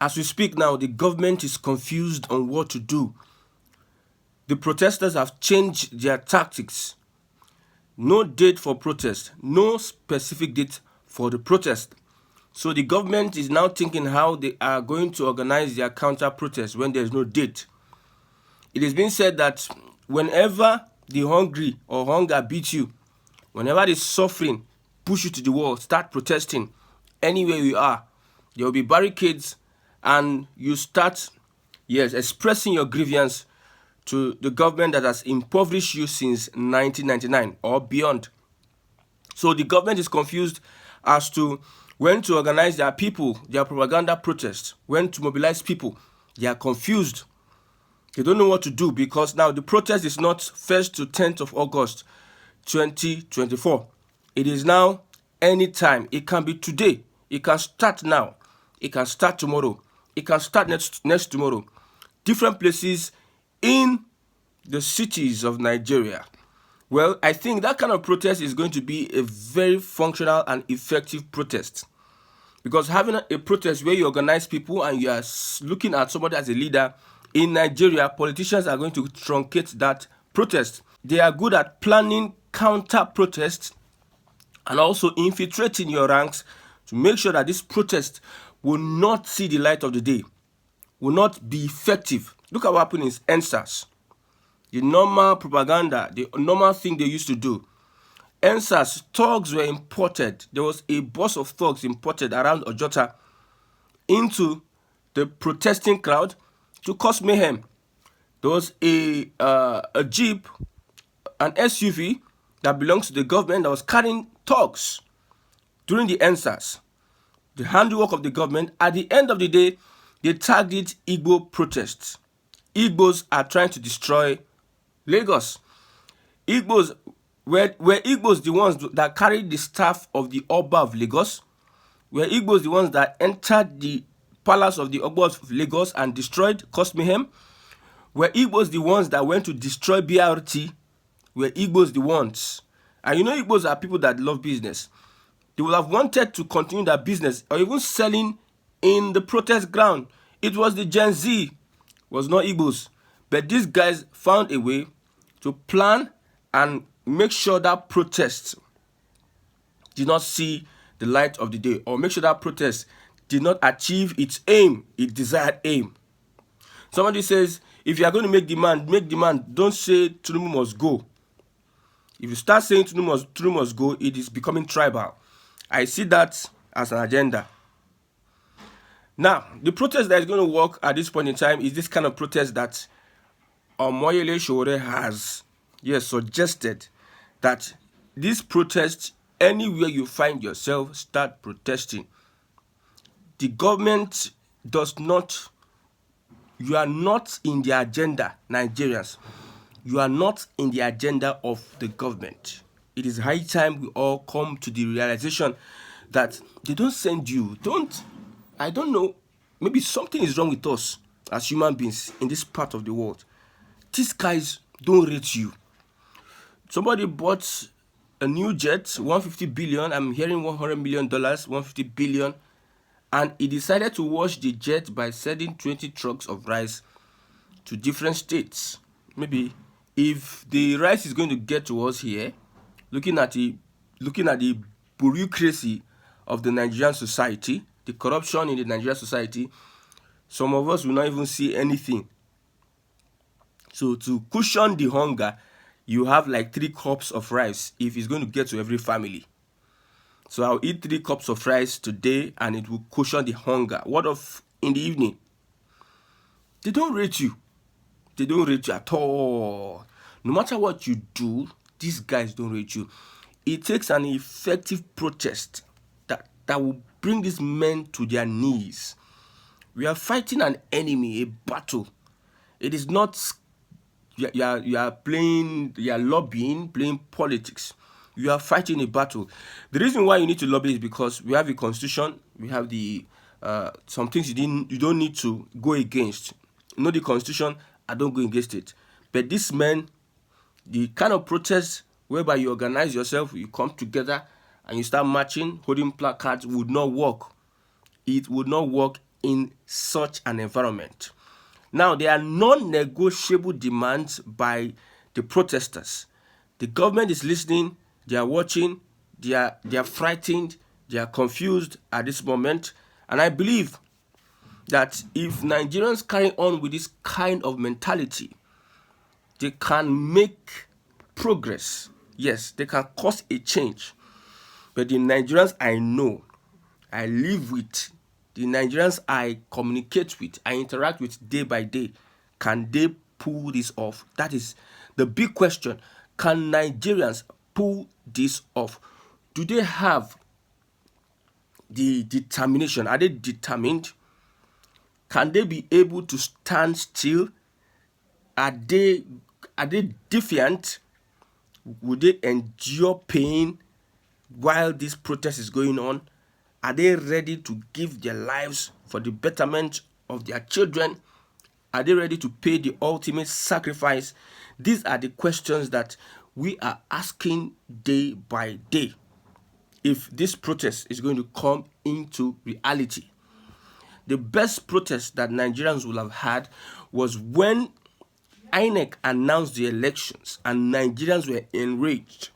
As we speak now, the government is confused on what to do. The protesters have changed their tactics. No date for protest, no specific date for the protest. So the government is now thinking how they are going to organize their counter protest when there's no date. It is being said that whenever the hungry or hunger beats you, whenever the suffering push you to the wall, start protesting anywhere you are, there will be barricades and you start, expressing your grievance to the government that has impoverished you since 1999 or beyond. So the government is confused as to when to organize their people, their propaganda protests, when to mobilize people. They are confused. They don't know what to do because now the protest is not 1st to 10th of August 2024. It is now anytime. It can be today. It can start now. It can start tomorrow. It can start next tomorrow. Different places in the cities of Nigeria. Well, I think that kind of protest is going to be a very functional and effective protest. Because having a protest where you organize people and you are looking at somebody as a leader, in Nigeria, politicians are going to truncate that protest. They are good at planning counter protests and also infiltrating your ranks to make sure that this protest will not see the light of the day, will not be effective. Look at what happened in NSAS. The normal propaganda, the normal thing they used to do. NSAS, thugs were imported. There was a bus of thugs imported around Ojota into the protesting crowd to cause mayhem. There was a jeep, an SUV that belongs to the government that was carrying thugs during the NSAS. The handiwork of the government. At the end of the day, they tagged it Igbo protests. Igbos are trying to destroy Lagos. Igbos were Igbos the ones that carried the staff of the Oba of Lagos? Were Igbos the ones that entered the palace of the Oba of Lagos and destroyed, caused mayhem? Were Igbos the ones that went to destroy BRT? Were Igbos the ones? And you know Igbos are people that love business. They would have wanted to continue their business or even selling in the protest ground. It was the Gen Z, was not Igbos. But these guys found a way to plan and make sure that protest did not see the light of the day, or make sure that protest did not achieve its aim, its desired aim. Somebody says, if you are going to make demand, don't say Tinubu must go. If you start saying Tinubu must go, it is becoming tribal. I see that as an agenda. Now, the protest that is going to work at this point in time is this kind of protest that Omoyele Sowore has suggested, that this protest, anywhere you find yourself, start protesting. The government does not, you are not in the agenda, Nigerians. You are not in the agenda of the government. It is high time we all come to the realization that they don't send you. I don't know, maybe something is wrong with us as human beings in this part of the world. These guys don't rate you. Somebody bought a new jet, $150 billion. I'm hearing $100 million, $150 billion. And he decided to wash the jet by sending 20 trucks of rice to different states. Maybe if the rice is going to get to us here, looking at the bureaucracy of the Nigerian society, the corruption in the Nigerian society, some of us will not even see anything. So to cushion the hunger, you have like 3 cups of rice if it's going to get to every family. So I'll eat 3 cups of rice today and it will cushion the hunger. What of in the evening? They don't rate you. They don't rate you at all. No matter what you do, these guys don't rate you. It takes an effective protest that will bring these men to their knees. We are fighting an enemy, a battle. It is not you are lobbying, playing politics. You are fighting a battle. The reason why you need to lobby is because we have a constitution. We have the some things you don't need to go against. You know the constitution, I don't go against it. But this men, the kind of protest whereby you organize yourself, you come together and you start marching, holding placards, would not work. It would not work in such an environment. Now, there are non-negotiable demands by the protesters. The government is listening, they are watching, they are frightened, they are confused at this moment. And I believe that if Nigerians carry on with this kind of mentality, they can make progress. Yes, they can cause a change. But the Nigerians I know, I live with, the Nigerians I communicate with, I interact with day by day, can they pull this off? That is the big question. Can Nigerians pull this off? Do they have the determination? Are they determined? Can they be able to stand still? Are they defiant? Would they endure pain while this protest is going on? Are they ready to give their lives for the betterment of their children? Are they ready to pay the ultimate sacrifice? These are the questions that we are asking day by day if this protest is going to come into reality. The best protest that Nigerians will have had was when INEC announced the elections and Nigerians were enraged.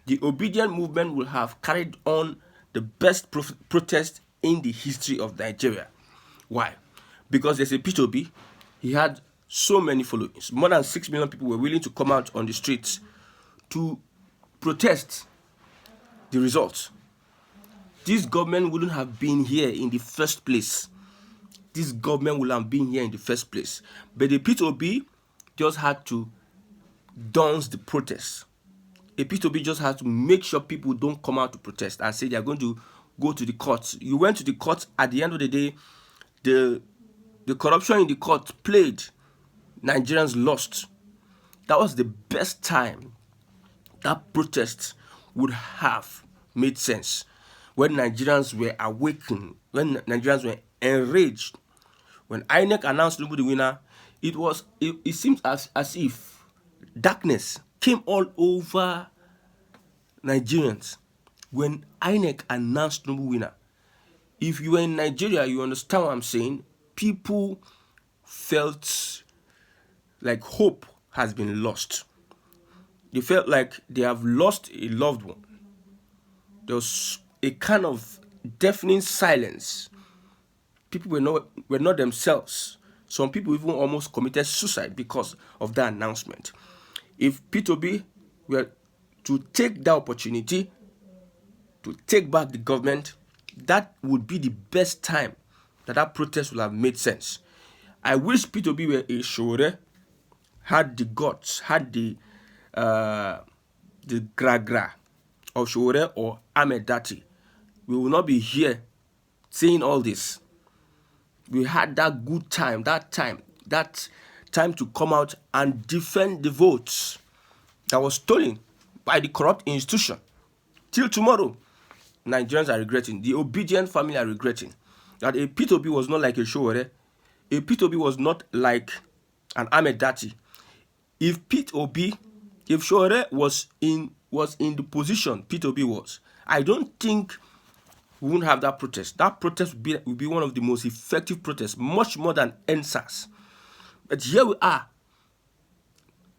The obedient movement will have carried on the best protest in the history of Nigeria. Why? Because there's a P2B, he had so many followings. More than 6 million people were willing to come out on the streets to protest the results. This government wouldn't have been here in the first place. This government would have been here in the first place. But the P2B just had to dance the protest. A P2B just has to make sure people don't come out to protest and say they are going to go to the courts. You went to the courts, at the end of the day, the corruption in the court played. Nigerians lost. That was the best time that protest would have made sense. When Nigerians were awakened, when Nigerians were enraged, when INEC announced Tinubu the winner, it seemed as if darkness came all over Nigerians when INEC announced Tinubu winner. If you were in Nigeria, you understand what I'm saying. People felt like hope has been lost. They felt like they have lost a loved one. There was a kind of deafening silence. People were not themselves. Some people even almost committed suicide because of that announcement. If P2B were to take that opportunity to take back the government, that would be the best time that protest would have made sense. I wish P2B were a Shore, had the guts, had the gra of Shore or Ahmed Dati. We will not be here saying all this. We had that good time, that time to come out and defend the votes that was stolen by the corrupt institution. Till tomorrow, Nigerians are regretting. The obedient family are regretting that a P2B was not like a Showore. A P2B was not like an Ahmed Dati. If Showore was in the position P2B was, I don't think we won't have that protest. That protest will be one of the most effective protests, much more than NSAS. But here we are,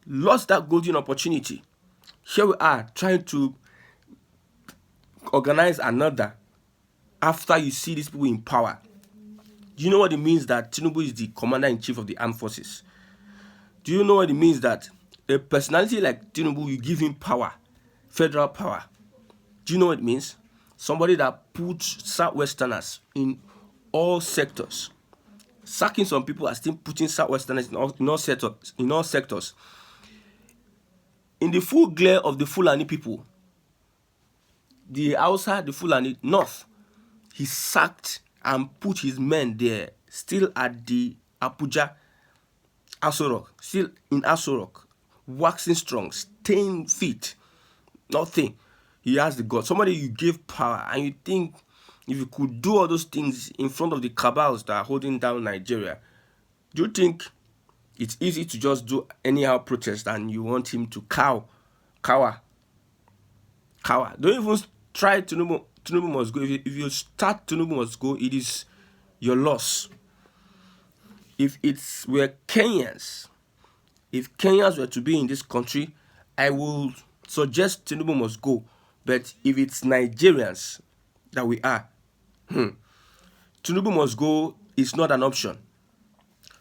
lost that golden opportunity. Here we are trying to organize another after you see these people in power. Do you know what it means that Tinubu is the commander-in-chief of the armed forces? Do you know what it means that a personality like Tinubu, you give him power, federal power? Do you know what it means? Somebody that puts Southwesterners in all sectors. Sacking some people are still putting Southwesterners in all sectors. In the full glare of the Fulani people, the Hausa, the Fulani North, he sacked and put his men there, still at the Abuja, Asorok, still in Asorok, waxing strong, staying fit, nothing. He has the God. Somebody you give power, and you think if you could do all those things in front of the cabals that are holding down Nigeria, do you think it's easy to just do anyhow protest and you want him to cower? Don't even try Tinubu must go. If you start Tinubu must go, it is your loss. If it's were Kenyans, if Kenyans were to be in this country, I will suggest Tinubu must go. But if it's Nigerians that we are, Tinubu must go is not an option.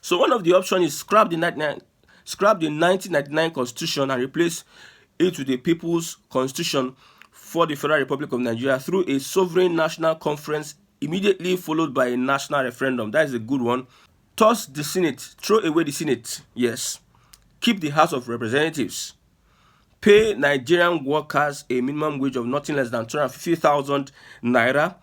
So one of the options is scrap the 1999 constitution and replace it with the People's Constitution for the Federal Republic of Nigeria through a sovereign national conference immediately followed by a national referendum. That is a good one. Toss the Senate, throw away the Senate, yes. Keep the House of Representatives. Pay Nigerian workers a minimum wage of nothing less than 250,000 naira.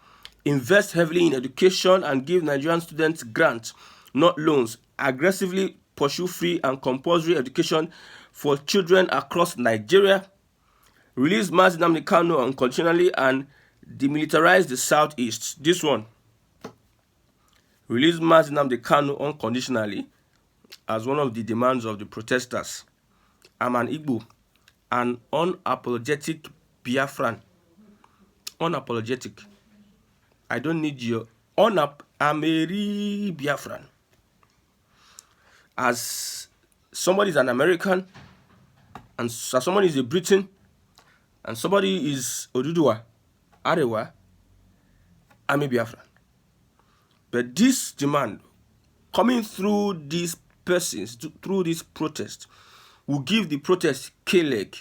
Invest heavily in education and give Nigerian students grants, not loans. Aggressively pursue free and compulsory education for children across Nigeria. Release Mazi Nnamdi Kanu unconditionally and demilitarize the southeast. This one. Release Mazi Nnamdi Kanu unconditionally as one of the demands of the protesters. I'm an Igbo, an unapologetic Biafran. Unapologetic. I don't need your I'm a real Biafran. As somebody is an American, and as somebody is a Briton, and somebody is Oduduwa, Arewa, I'm a Biafran. But this demand, coming through these persons, through this protest, will give the protest K-leg.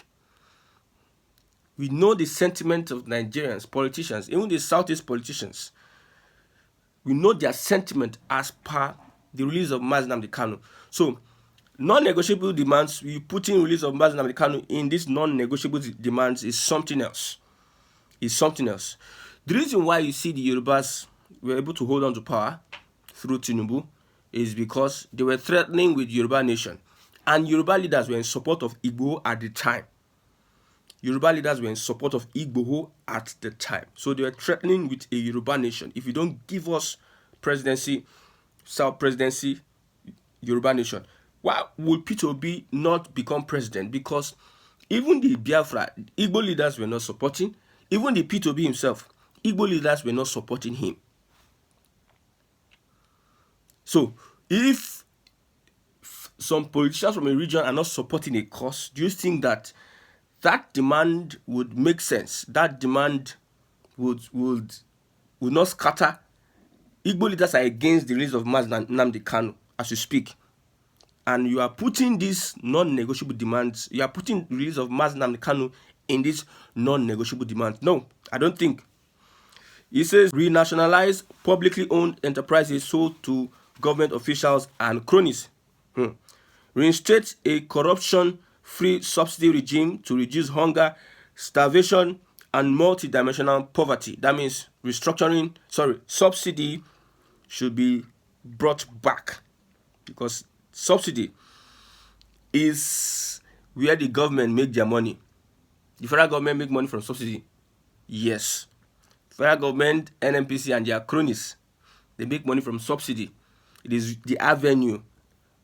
We know the sentiment of Nigerians, politicians, even the Southeast politicians. We know their sentiment as per the release of Mazi Nnamdi Kanu. So, non-negotiable demands, we put in release of Mazi Nnamdi Kanu in these non-negotiable demands is something else. The reason why you see the Yorubas were able to hold on to power through Tinubu is because they were threatening with Yoruba nation. And Yoruba leaders were in support of Igbo at the time. So they were threatening with a Yoruba nation. If you don't give us presidency, South presidency, Yoruba nation, why would Peter Obi not become president? Because even the Biafra, Igbo leaders were not supporting. Even the Peter Obi himself, Igbo leaders were not supporting him. So, if some politicians from a region are not supporting a cause, do you think that demand would make sense? That demand would not scatter? Igbo leaders are against the release of Mazi Nnamdi Kanu as you speak. And you are putting these non-negotiable demands, you are putting the release of Mazi Nnamdi Kanu in these non-negotiable demands. No, I don't think. It says renationalize publicly owned enterprises sold to government officials and cronies. Reinstate a corruption-free subsidy regime to reduce hunger, starvation, and multidimensional poverty. That means subsidy should be brought back, because subsidy is where the government make their money. The federal government make money from subsidy. Yes. Federal government, NNPC, and their cronies, they make money from subsidy. It is the avenue,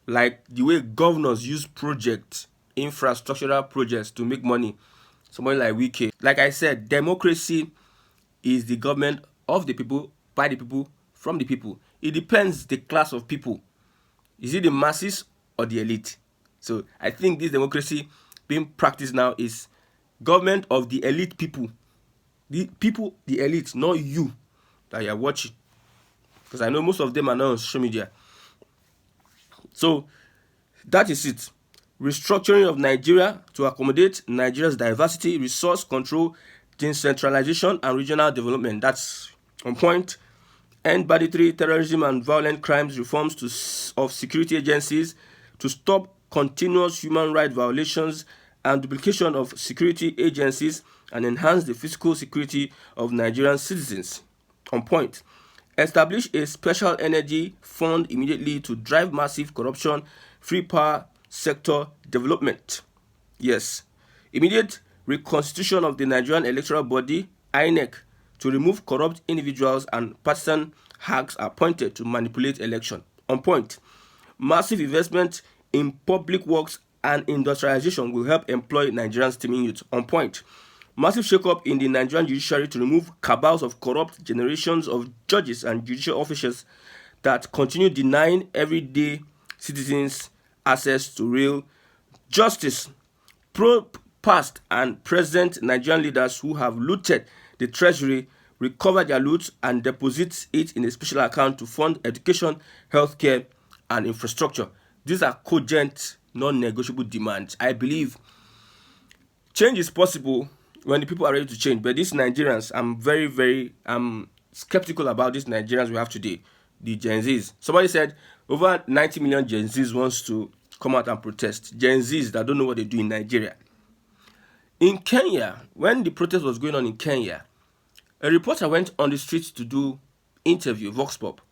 like the way governors use projects, infrastructural projects to make money. Somebody like Wike. Like I said, democracy is the government of the people, by the people, from the people. It depends the class of people. Is it the masses or the elite? So I think this democracy being practiced now is government of the elite people. The people, the elite, not you that you are watching. Because I know most of them are now on social media. So that is it. Restructuring of Nigeria to accommodate Nigeria's diversity, resource control, decentralization, and regional development. That's on point. End banditry, terrorism, and violent crimes, reforms of security agencies to stop continuous human rights violations and duplication of security agencies, and enhance the physical security of Nigerian citizens. On point. Establish a special energy fund immediately to drive massive corruption, free power sector development. Yes. Immediate reconstitution of the Nigerian electoral body, INEC, to remove corrupt individuals and partisan hacks appointed to manipulate election. On point. Massive investment in public works and industrialization will help employ Nigerian steaming youth. On point. Massive shake-up in the Nigerian judiciary to remove cabals of corrupt generations of judges and judicial officers that continue denying everyday citizens access to real justice. Past and present Nigerian leaders who have looted the treasury recover their loot and deposit it in a special account to fund education, healthcare, and infrastructure. These are cogent, non-negotiable demands. I believe change is possible when the people are ready to change. But these Nigerians, I'm skeptical about these Nigerians we have today, the Gen Zs. Somebody said over 90 million Gen Zs wants to come out and protest. Gen Zs that don't know what they do in Nigeria. In Kenya, when the protest was going on in Kenya, a reporter went on the street to do interview, Vox Pop,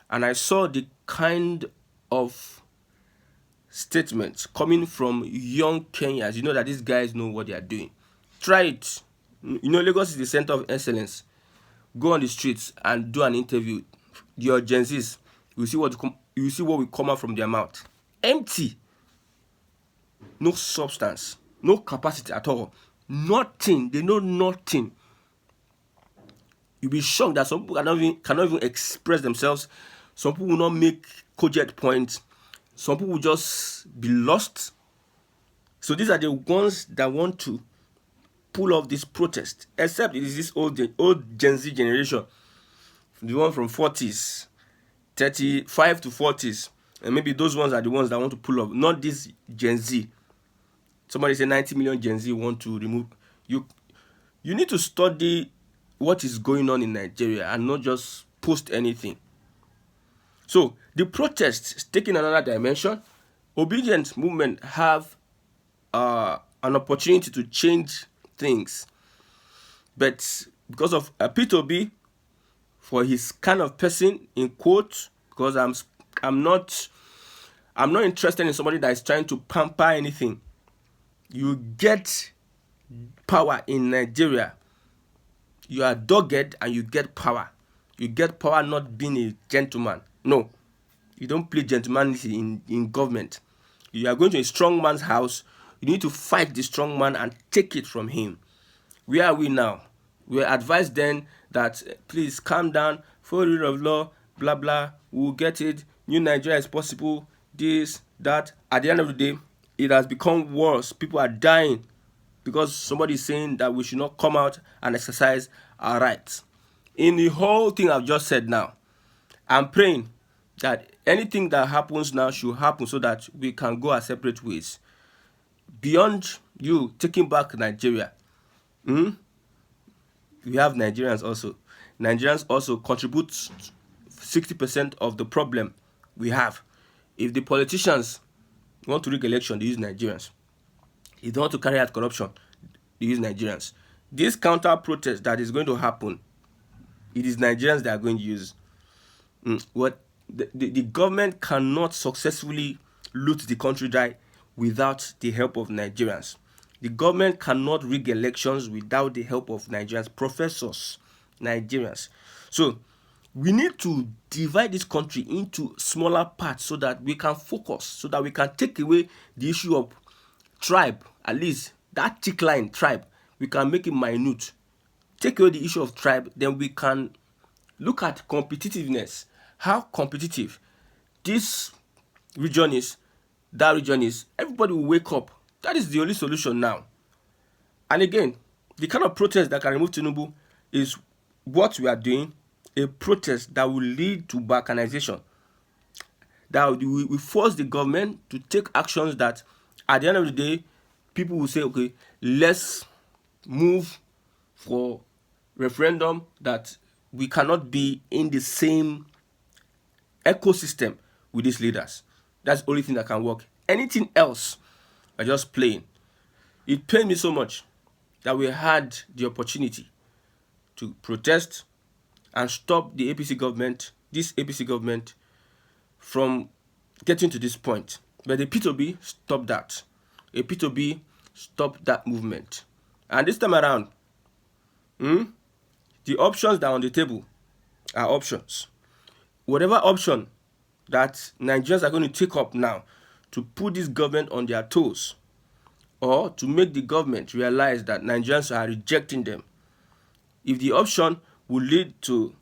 and I saw the kind of statements coming from young Kenyans. You know that these guys know what they are doing. Try it. You know, Lagos is the center of excellence. Go on the streets and do an interview. Your Gen Zs, you see what will come out from their mouth. Empty. No substance. No capacity at all. Nothing. They know nothing. You'll be shocked that some people cannot even express themselves. Some people will not make cogent points. Some people will just be lost. So these are the ones that want to pull off this protest. Except it is this old Gen Z generation. The one from 40s, 35 to 40s. And maybe those ones are the ones that want to pull off. Not this Gen Z. Somebody said 90 million Gen Z want to remove. You need to study what is going on in Nigeria and not just post anything. So the protest is taking another dimension. Obedient movement have an opportunity to change things, but because of P2B, for his kind of person, in quotes, because I'm not interested in somebody that is trying to pamper anything. You get power in Nigeria. You are dogged and you get power. You get power not being a gentleman. No. You don't play gentlemanity in government. You are going to a strong man's house. You need to fight the strong man and take it from him. Where are we now? We are advised then that please calm down, follow the rule of law, blah blah, we'll get it. New Nigeria is possible, this, that. At the end of the day, it has become worse. People are dying because somebody is saying that we should not come out and exercise our rights. In the whole thing I've just said now, I'm praying that anything that happens now should happen so that we can go our separate ways. Beyond you taking back Nigeria, we have Nigerians also. Nigerians also contribute 60% of the problem we have. If the politicians want to rig election, they use Nigerians. If they want to carry out corruption, they use Nigerians. This counter protest that is going to happen, it is Nigerians that are going to use. What the government cannot successfully loot the country dry without the help of Nigerians. The government cannot rig elections without the help of Nigerians, professors, Nigerians. So we need to divide this country into smaller parts so that we can focus, so that we can take away the issue of tribe, at least that thick line tribe. We can make it minute. Take away the issue of tribe, then we can look at competitiveness. How competitive this region is, that region is. Everybody will wake up. That is the only solution now. And again, the kind of protest that can remove Tinubu is what we are doing, a protest that will lead to balkanization. That we force the government to take actions that at the end of the day, people will say, okay, let's move for referendum, that we cannot be in the same ecosystem with these leaders. That's the only thing that can work. Anything else are just playing. It pained me so much that we had the opportunity to protest and stop the APC government, this APC government, from getting to this point. But the P2B stopped that. A P2B stopped that movement. And this time around, the options that are on the table are options. Whatever option that Nigerians are going to take up now to put this government on their toes, or to make the government realize that Nigerians are rejecting them. If the option will lead to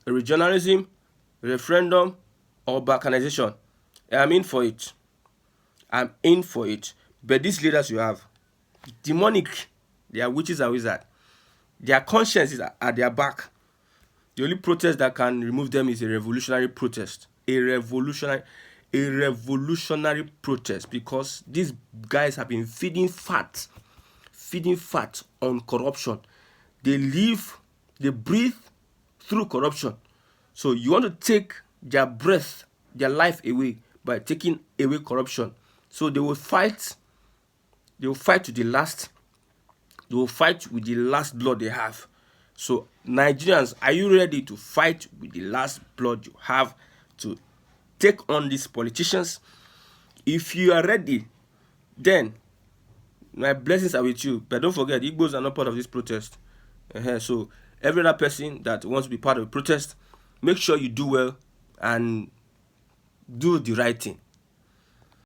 regionalism, referendum or balkanization. I'm in for it. I'm in for it. But these leaders you have, demonic, they are witches and wizards. Their conscience is at their back. The only protest that can remove them is a revolutionary protest. A revolutionary protest, because these guys have been feeding fat on corruption. They live, they breathe through corruption. So you want to take their breath, their life away by taking away corruption. So they will fight to the last, they will fight with the last blood they have. So Nigerians, are you ready to fight with the last blood you have to take on these politicians? If you are ready, then my blessings are with you. But don't forget, Igbos are not part of this protest. So every other person that wants to be part of the protest, make sure you do well and do the right thing.